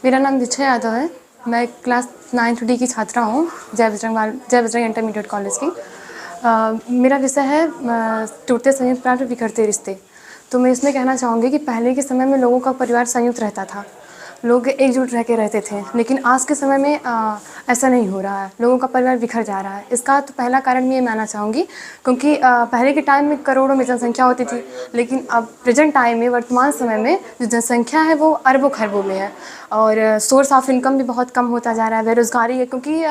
मेरा नाम दीक्षा यादव है। मैं क्लास 9th डी की छात्रा हूँ, जय बजरंग इंटरमीडिएट कॉलेज की। मेरा विषय है टूटते संयुक्त प्राण पर बिखरते रिश्ते। तो मैं इसमें कहना चाहूँगी कि पहले के समय में लोगों का परिवार संयुक्त रहता था, लोग एकजुट रह के रहते थे, लेकिन आज के समय में ऐसा नहीं हो रहा है। लोगों का परिवार बिखर जा रहा है। इसका तो पहला कारण मैं ये मानना चाहूँगी क्योंकि पहले के टाइम में करोड़ों में जनसंख्या होती थी, लेकिन अब प्रेजेंट टाइम में, वर्तमान समय में जो जनसंख्या है वो अरबों खरबों में है और सोर्स ऑफ इनकम भी बहुत कम होता जा रहा है। बेरोज़गारी है क्योंकि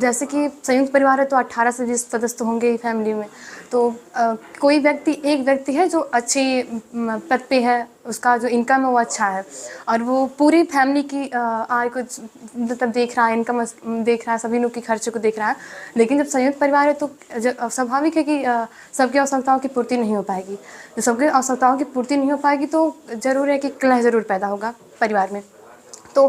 जैसे कि संयुक्त परिवार है तो 18 से 20 सदस्य तो होंगे ही फैमिली में। तो कोई व्यक्ति, एक व्यक्ति है जो अच्छी पद पे है, उसका जो इनकम है वो अच्छा है और वो पूरी फैमिली की आय को मतलब देख रहा है, इनकम देख रहा है, सभी लोग के खर्चे को देख रहा है। लेकिन जब संयुक्त परिवार है तो स्वाभाविक है कि सबकी आवश्यकताओं की पूर्ति नहीं हो पाएगी। जब सबकी आवश्यकताओं की पूर्ति नहीं हो पाएगी तो ज़रूर है कि कलह ज़रूर पैदा होगा परिवार में। तो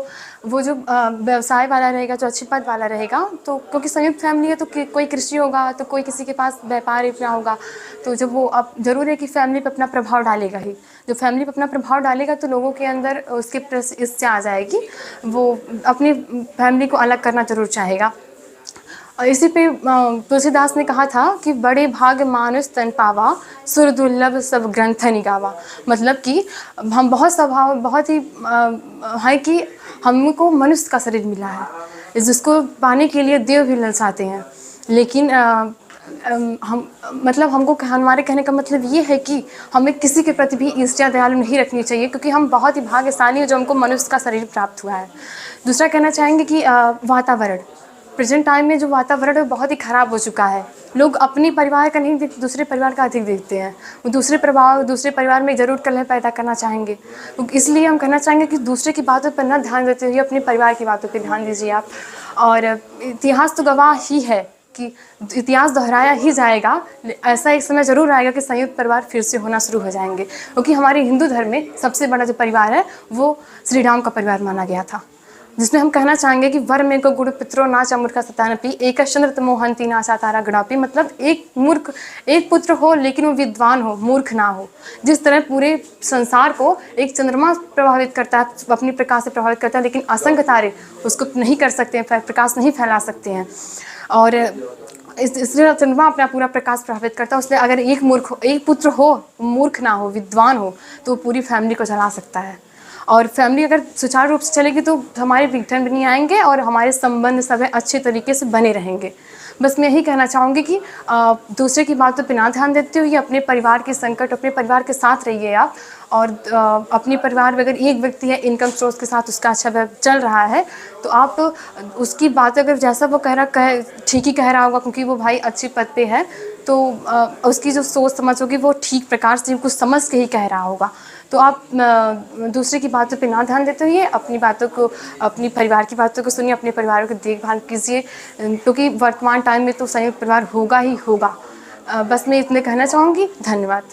वो जो व्यवसाय वाला रहेगा, जो अच्छे पद वाला रहेगा, तो क्योंकि संयुक्त फैमिली है तो कोई कृषि होगा तो कोई किसी के पास व्यापार अपना होगा। तो जब वो अब ज़रूर है कि फैमिली पे अपना प्रभाव डालेगा ही। जब फैमिली पे अपना प्रभाव डालेगा तो लोगों के अंदर उसके प्रति इससे आ जाएगी, वो अपनी फैमिली को अलग करना ज़रूर चाहेगा। और इसी पे तुलसीदास ने कहा था कि बड़े भाग मानुष तन पावा, सुर दुर्लभ सब ग्रंथ निगावा। मतलब कि हम बहुत ही है कि हमको मनुष्य का शरीर मिला है, जिसको पाने के लिए देव भी ललचाते हैं। लेकिन हम मतलब हमारे कहने का मतलब ये है कि हमें किसी के प्रति भी ईर्ष्या दयालु नहीं रखनी चाहिए, क्योंकि हम बहुत ही भाग्यशाली हैं जो हमको मनुष्य का शरीर प्राप्त हुआ है। दूसरा कहना चाहेंगे कि वातावरण, प्रेजेंट टाइम में जो वातावरण है बहुत ही ख़राब हो चुका है। लोग अपने परिवार का नहीं देखते, दूसरे परिवार का अधिक देखते हैं। वो दूसरे परिवार में ज़रूर कलह पैदा करना चाहेंगे। तो इसलिए हम कहना चाहेंगे कि दूसरे की बातों पर ना ध्यान देते हुए अपने परिवार की बातों पर ध्यान दीजिए आप। और इतिहास तो गवाह ही है कि इतिहास दोहराया ही जाएगा। ऐसा एक समय ज़रूर आएगा कि संयुक्त परिवार फिर से होना शुरू हो जाएंगे, क्योंकि हमारे हिंदू धर्म में सबसे बड़ा जो परिवार है वो श्री राम का परिवार माना गया था, जिसमें हम कहना चाहेंगे कि वर में को गुरु पित्रो नाचा मूर्खा सतानपी, एक चंद्र तमोहंती नाचा तारा गणापी। मतलब एक पुत्र हो लेकिन वो विद्वान हो, मूर्ख ना हो। जिस तरह पूरे संसार को एक चंद्रमा प्रभावित करता है, अपनी प्रकाश से प्रभावित करता है, लेकिन असंख्य तारे उसको नहीं कर सकते हैं, प्रकाश नहीं फैला सकते हैं। और इसलिए चंद्रमा अपना पूरा प्रकाश प्रभावित करता है। उसलिए अगर एक पुत्र हो, मूर्ख ना हो, विद्वान हो, तो पूरी फैमिली को जला सकता है। और फैमिली अगर सुचारू रूप से चलेगी तो हमारे विघटन भी नहीं आएंगे और हमारे संबंध सब अच्छे तरीके से बने रहेंगे। बस मैं यही कहना चाहूँगी कि दूसरे की बातों पर ना ध्यान देते हुए अपने परिवार के संकट, अपने परिवार के साथ रहिए आप। और अपने परिवार में अगर एक व्यक्ति है, इनकम सोर्स के साथ उसका अच्छा चल रहा है, तो आप उसकी बात अगर जैसा वो ठीक ही कह रहा होगा, क्योंकि वो भाई अच्छी पद पे है, तो उसकी जो सोच समझ होगी वो ठीक प्रकार से कुछ समझ के ही कह रहा होगा। तो आप दूसरे की बातों पे ना ध्यान देते हुए अपनी बातों को, अपनी परिवार की बातों को सुनिए, अपने परिवार की देखभाल कीजिए, क्योंकि वर्तमान टाइम में तो संयुक्त परिवार होगा ही होगा। बस मैं इतने कहना चाहूँगी। धन्यवाद।